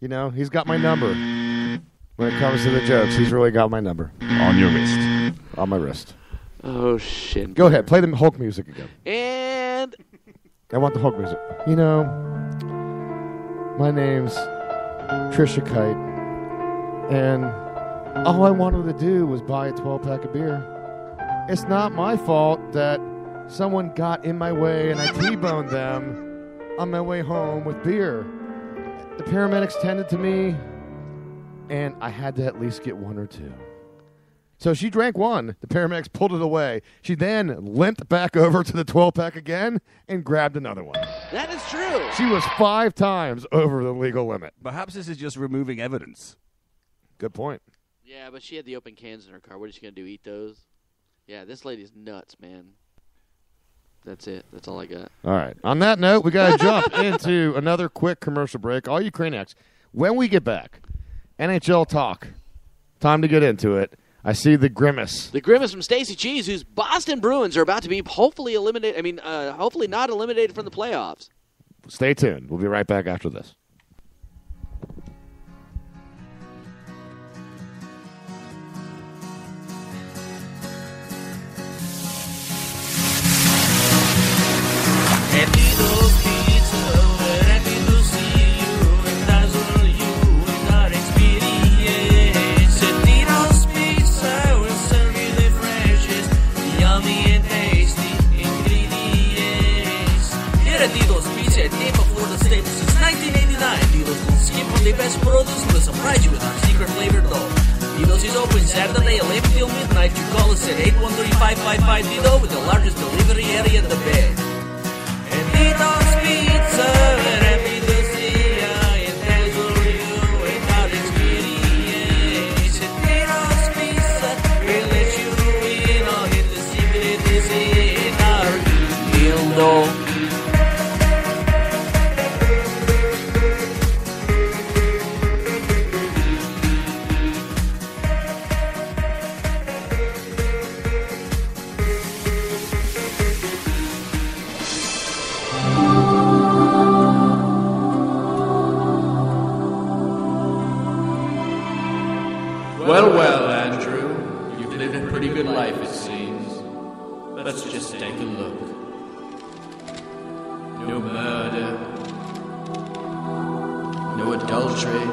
You know, he's got my number. When it comes to the jokes, he's really got my number. On your wrist. On my wrist. Oh, shit. Go ahead. Play the Hulk music again. And... I want the Hulk music. You know, my name's Trisha Kite, and all I wanted to do was buy a 12-pack of beer. It's not my fault that someone got in my way and I T-boned them on my way home with beer. The paramedics tended to me, and I had to at least get one or two. So she drank one. The paramedics pulled it away. She then limped back over to the 12-pack again and grabbed another one. That is true. She was 5 times over the legal limit. Perhaps this is just removing evidence. Good point. Yeah, but she had the open cans in her car. What is she going to do, eat those? Yeah, this lady's nuts, man. That's it. That's all I got. All right. On that note, we got to jump into another quick commercial break. All you Craniacs, when we get back, NHL talk. Time to get into it. I see the grimace. The grimace from Stacey Cheese, whose Boston Bruins are about to be hopefully eliminated. Hopefully not eliminated from the playoffs. Stay tuned. We'll be right back after this. The best produce will surprise you with our secret flavor dough. Dino's is open Saturday 11 till midnight. You call us at 813-555-DINO with the largest delivery area in the Bay. And Dino's Pizza, we're happy to see ya. It tells you about experience. At Dino's Pizza, we'll let you in on it. The secret is in our dildo. Well, Andrew, you've lived a pretty good life, it seems. Let's just take a look. No murder, no adultery,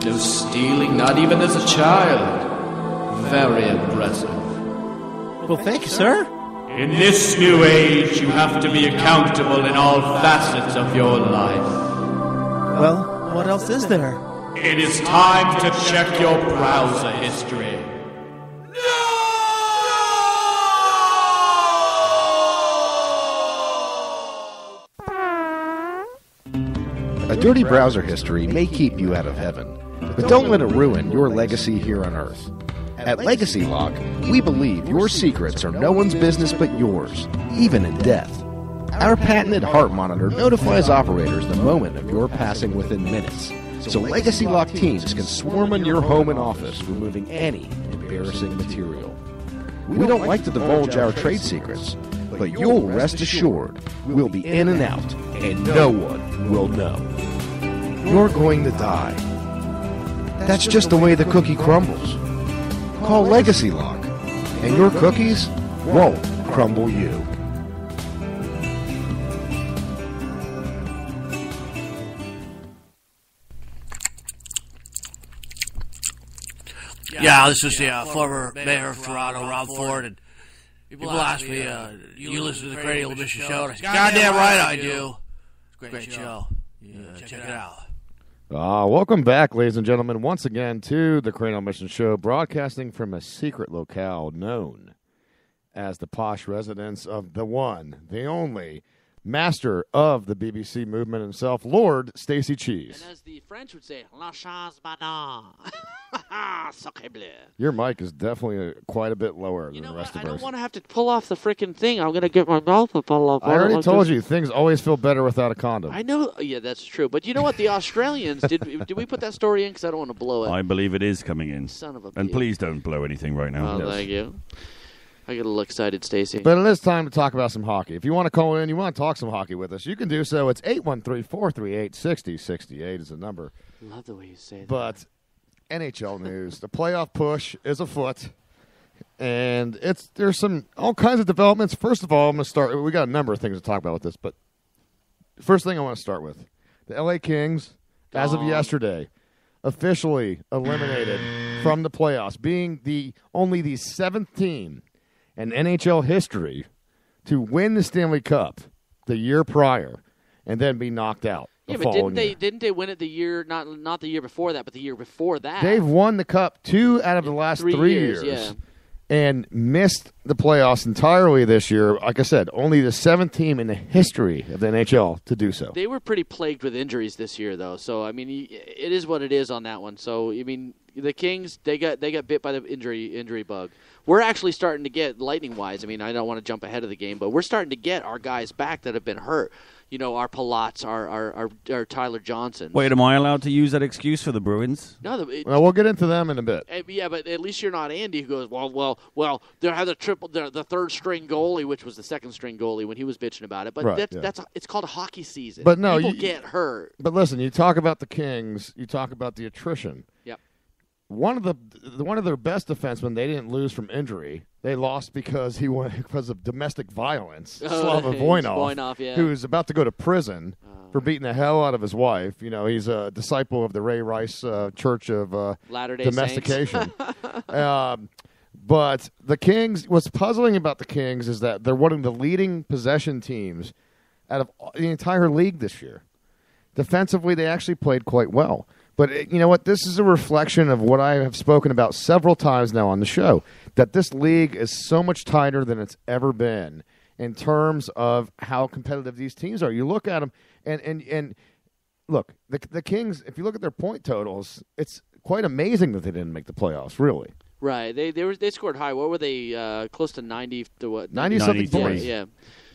no stealing, not even as a child. Very impressive. Well, thank you, sir. In this new age, you have to be accountable in all facets of your life. Well, what else is there? It is time to check your browser history. A dirty browser history may keep you out of heaven, but don't let it ruin your legacy here on Earth. At Legacy Lock, we believe your secrets are no one's business but yours, even in death. Our patented heart monitor notifies operators the moment of your passing within minutes, so Legacy Lock teams can swarm on your home and office, removing any embarrassing material. We don't like to divulge our trade secrets, but you'll rest assured we'll be in and out, and no one will know. You're going to die. That's just the way the cookie crumbles. Call Legacy Lock, and your cookies won't crumble you. Yeah, this is the former mayor of Toronto, Rob Ford, and people ask me, you listen to the Cranial Mission show? And I say, goddamn right I do. It's a great show. Yeah, check it out. Welcome back, ladies and gentlemen, once again to the Cranial Mission show, broadcasting from a secret locale known as the posh residence of the one, the only, master of the BBC movement himself, Lord Stacey Cheese. And as the French would say, la chance madame. Sacre bleu. Your mic is definitely quite a bit lower than the rest of I don't ours. want to have to pull off the freaking thing. I'm going to get my mouth up all up. I already told you, things always feel better without a condom. I know. Yeah, that's true. But you know what? The Australians, did we put that story in? Because I don't want to blow it. I believe it is coming in. Son of a And bitch. please don't blow anything right now. Oh, thank you. I get a little excited, Stacy. But it is time to talk about some hockey. If you want to call in, you want to talk some hockey with us, you can do so. It's 813-438-6068 is the number. Love the way you say that. But NHL news, the playoff push is afoot, and there's all kinds of developments. First of all, I'm going to start. We got a number of things to talk about with this, but the first thing I want to start with, the LA Kings, as of yesterday, officially eliminated from the playoffs, being only the 7th team in NHL history to win the Stanley Cup the year prior and then be knocked out. Yeah, but didn't they win it the year not the year before that, but the year before that? They've won the Cup 2 out of the last 3 years. Yeah. And missed the playoffs entirely this year. Like I said, only the 7th team in the history of the NHL to do so. They were pretty plagued with injuries this year, though. So I mean, it is what it is on that one. So I mean, the Kings they got bit by the injury bug. We're actually starting to get Lightning wise. I mean, I don't want to jump ahead of the game, but we're starting to get our guys back that have been hurt. You know, our Palats, our Tyler Johnson. Wait, am I allowed to use that excuse for the Bruins? No, well, we'll get into them in a bit. Yeah, but at least you're not Andy who goes, well. They have the third string goalie, which was the second string goalie when he was bitching about it. But right, it's called a hockey season. But no, people get hurt. But listen, you talk about the Kings, you talk about the attrition. Yep. One of their best defensemen, they didn't lose from injury. They lost because of domestic violence. Slava Voinov, yeah. who's about to go to prison for beating the hell out of his wife. You know, he's a disciple of the Ray Rice Church of Latter-day Domestication. But the Kings, what's puzzling about the Kings is that they're one of the leading possession teams out of the entire league this year. Defensively, they actually played quite well. But you know what? This is a reflection of what I have spoken about several times now on the show, that this league is so much tighter than it's ever been in terms of how competitive these teams are. You look at them, and look, the Kings, if you look at their point totals, it's quite amazing that they didn't make the playoffs, really. Right. They scored high. What were they? Close to 90 to what? 90-something points. Yeah.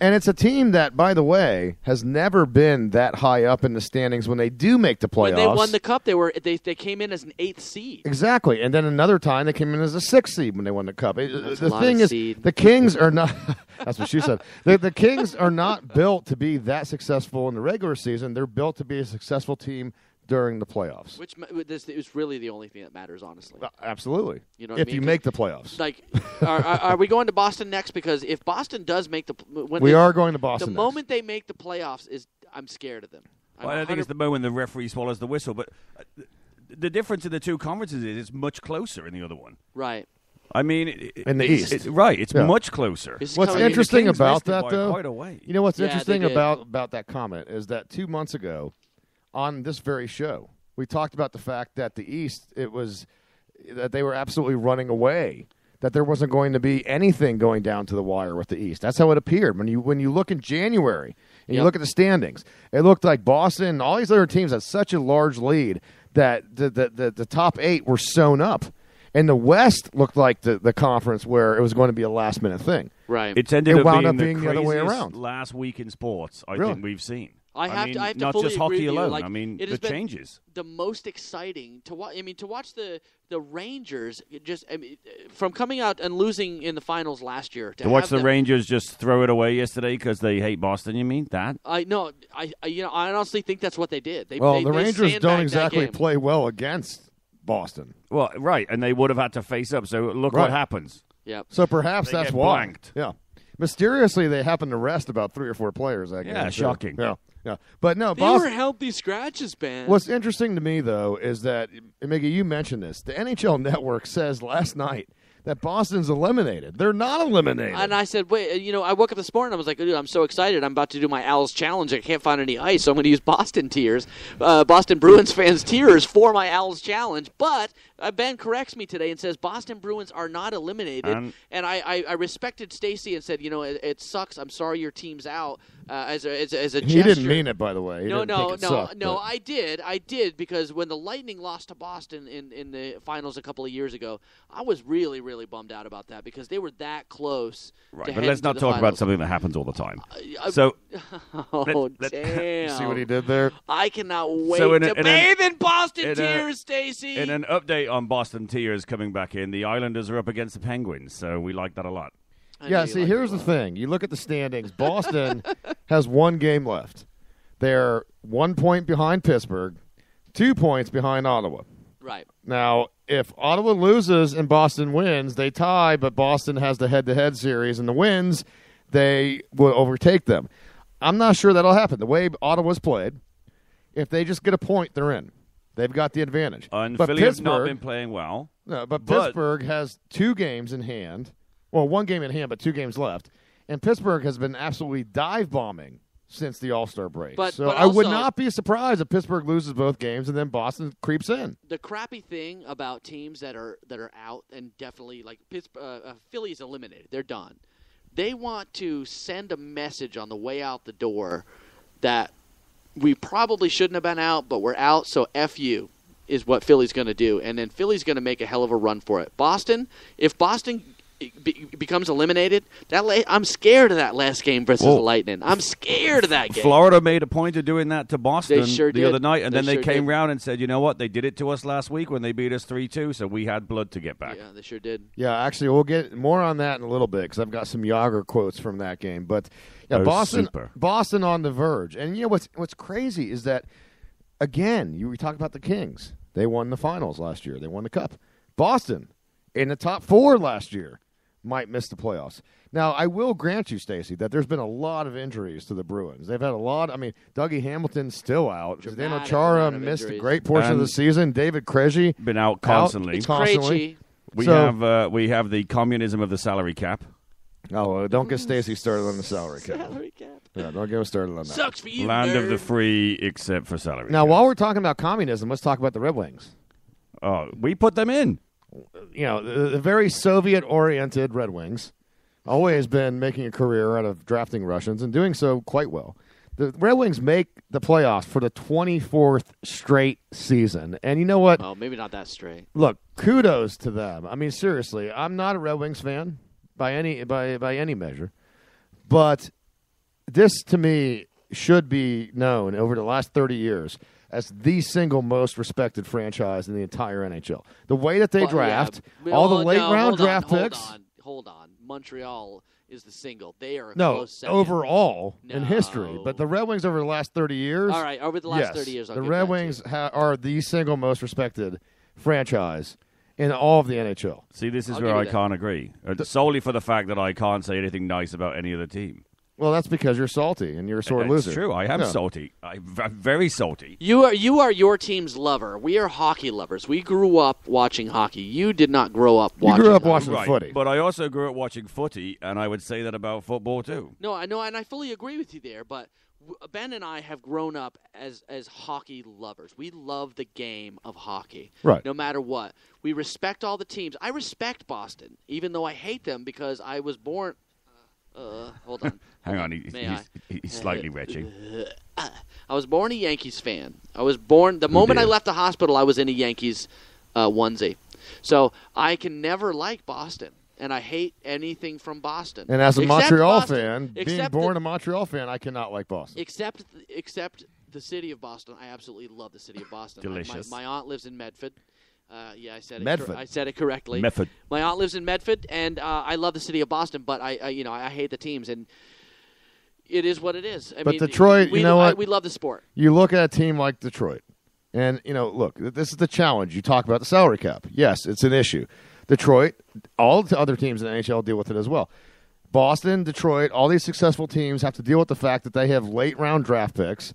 And it's a team that, by the way, has never been that high up in the standings when they do make the playoffs. When they won the Cup, they came in as an 8th seed. Exactly. And then another time they came in as a 6th seed when they won the Cup. The thing is, seed. the Kings are not – that's what she said. The Kings are not built to be that successful in the regular season. They're built to be a successful team during the playoffs. Which is really the only thing that matters, honestly. Absolutely. You know if you make the playoffs. Like, are we going to Boston next? Because if Boston does make we are going to Boston the moment they make the playoffs, I'm scared of them. Well, I think it's the moment the referee swallows the whistle. But the difference in the two conferences is it's much closer in the other one. Right. I mean, in the East. It's much closer. What's interesting about that, though, quite a way. you know what's interesting about that comment is that 2 months ago on this very show, we talked about the fact that the East, that they were absolutely running away, that there wasn't going to be anything going down to the wire with the East. That's how it appeared. When you look in January and you look at the standings, it looked like Boston and all these other teams had such a large lead that the top 8 were sewn up. And the West looked like the conference where it was going to be a last-minute thing. Right. It ended wound up being the other way around. Last week in sports, I Really? think we've seen. I have to not fully just agree hockey with you. alone. Like, I mean, it has the been changes. The most exciting to watch. I mean, to watch the Rangers from coming out and losing in the finals last year. To watch the Rangers just throw it away yesterday because they hate Boston. You mean that? I honestly think that's what they did. The Rangers don't exactly play well against Boston. Well, right, and they would have had to face up. So look what happens. Yeah. So perhaps They that's get why. blanked. Yeah. Mysteriously, they happened to rest about 3 or 4 players. That game, too. Shocking. Yeah. But no, They Boston. were healthy scratches, man. What's interesting to me, though, is that, Miggy, you mentioned this. The NHL Network says last night that Boston's eliminated. They're not eliminated. And I said, wait, I woke up this morning and I was like, dude, I'm so excited. I'm about to do my Al's Challenge. I can't find any ice, so I'm going to use Boston tears, Boston Bruins fans' tears for my Al's Challenge. But Ben corrects me today and says Boston Bruins are not eliminated. And I respected Stacy and said, it sucks. I'm sorry your team's out as a gesture. He didn't mean it, by the way. No, sucked, I did because when the Lightning lost to Boston in the finals a couple of years ago, I was really, really bummed out about that because they were that close. Right, but let's not talk about something that happens all the time. Damn! See what he did there? I cannot wait to bathe in Boston tears, Stacy. In an update on Boston tears coming back in, the Islanders are up against the Penguins, so we like that a lot. Yeah, see, here's the thing. You look at the standings. Boston has 1 game left. They're 1 point behind Pittsburgh, 2 points behind Ottawa. Right. Now, if Ottawa loses and Boston wins, they tie, but Boston has the head-to-head series, and the wins, they will overtake them. I'm not sure that'll happen. The way Ottawa's played, if they just get a point, they're in. They've got the advantage. And but Philly has not been playing well. No, but Pittsburgh has 2 games in hand. Well, 1 game in hand, but 2 games left. And Pittsburgh has been absolutely dive-bombing since the All-Star break. But I would also, not be surprised if Pittsburgh loses both games and then Boston creeps in. The crappy thing about teams that are out, and definitely like Philly's eliminated, they're done. They want to send a message on the way out the door that we probably shouldn't have been out, but we're out, so F you is what Philly's going to do. And then Philly's going to make a hell of a run for it. Boston, if Boston becomes eliminated, I'm scared of that last game versus the Lightning. I'm scared of that game. Florida made a point of doing that to Boston the other night, and then they came did. round and said, you know what, they did it to us last week when they beat us 3-2, so we had blood to get back. Yeah, they sure did. Yeah, actually, we'll get more on that in a little bit because I've got some Yager quotes from that game. But yeah, Boston on the verge. And you know what's crazy is that, again, we talk about the Kings. They won the finals last year. They won the Cup. Boston, in the top 4 last year, might miss the playoffs. Now, I will grant you, Stacey, that there's been a lot of injuries to the Bruins. They've had a lot. I mean, Dougie Hamilton's still out. Zdeno Chara missed a great portion of the season. David Krejci been out constantly. We have the communism of the salary cap. Oh, don't get Stacey started on the salary cap. Yeah, don't get us started on that. Sucks for you, Land nerd. of the free, except for salary. Now, cap. while we're talking about communism, let's talk about the Red Wings. Oh, we put them in. You know, the very Soviet-oriented Red Wings, always been making a career out of drafting Russians and doing so quite well. The Red Wings make the playoffs for the 24th straight season. And you know what? Oh, maybe not that straight. Look, kudos to them. I mean, seriously, I'm not a Red Wings fan by any measure. But this, to me, should be known over the last 30 years as the single most respected franchise in the entire NHL. The way that they draft, all the late-round draft picks. Hold on. Montreal is the single. They are a no, close second. Overall in history. But the Red Wings over the last 30 years. All right, over the last 30 years. The Red Wings are the single most respected franchise in all of the NHL. See, this is where I can't agree. Solely for the fact that I can't say anything nice about any other team. Well, that's because you're salty and you're a sore loser. It's true. I am salty. I'm very salty. You are your team's lover. We are hockey lovers. We grew up watching hockey. You did not grow up watching. You grew up watching footy. But I also grew up watching footy, and I would say that about football too. No, I know, and I fully agree with you there. But Ben and I have grown up as hockey lovers. We love the game of hockey. Right. No matter what. We respect all the teams. I respect Boston, even though I hate them because I was born. Hold on. Hang on, he's slightly retching. I was born a Yankees fan. I was born the moment I left the hospital. I was in a Yankees onesie, so I can never like Boston, and I hate anything from Boston. And as a Montreal fan, being born a Montreal fan, I cannot like Boston. Except the city of Boston. I absolutely love the city of Boston. Delicious. My aunt lives in Medford. I said it. Medford. I said it correctly. Medford. My aunt lives in Medford, and I love the city of Boston, but I hate the teams, and it is what it is. I mean, Detroit, you know what? We love the sport. You look at a team like Detroit, and look, this is the challenge. You talk about the salary cap. Yes, it's an issue. Detroit, all the other teams in the NHL deal with it as well. Boston, Detroit, all these successful teams have to deal with the fact that they have late round draft picks.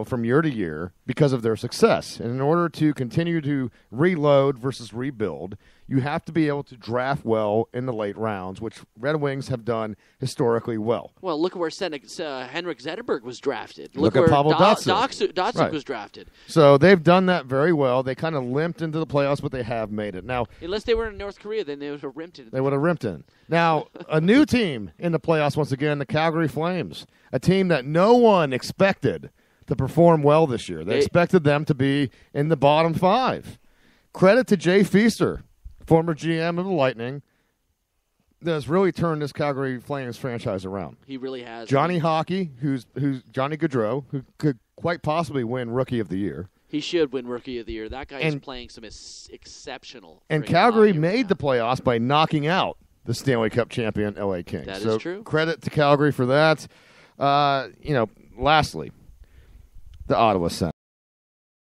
From year to year because of their success. And in order to continue to reload versus rebuild, you have to be able to draft well in the late rounds, which Red Wings have done historically well. Well, look at where Henrik Zetterberg was drafted. Look at Pavel Datsyuk was drafted. So they've done that very well. They kind of limped into the playoffs, but they have made it. Now, unless they were in North Korea, then they would have rimped it. They would have rimped in. Now, a new team in the playoffs once again, the Calgary Flames, a team that no one expected to perform well this year. They expected them to be in the bottom 5. Credit to Jay Feaster, former GM of the Lightning, that has really turned this Calgary Flames franchise around. He really has. Johnny Hockey, who's Johnny Gaudreau, who could quite possibly win Rookie of the Year. He should win Rookie of the Year. That guy is playing some exceptional. And Calgary made the playoffs by knocking out the Stanley Cup champion LA Kings. That so is true. Credit to Calgary for that. Lastly, the Ottawa Senators.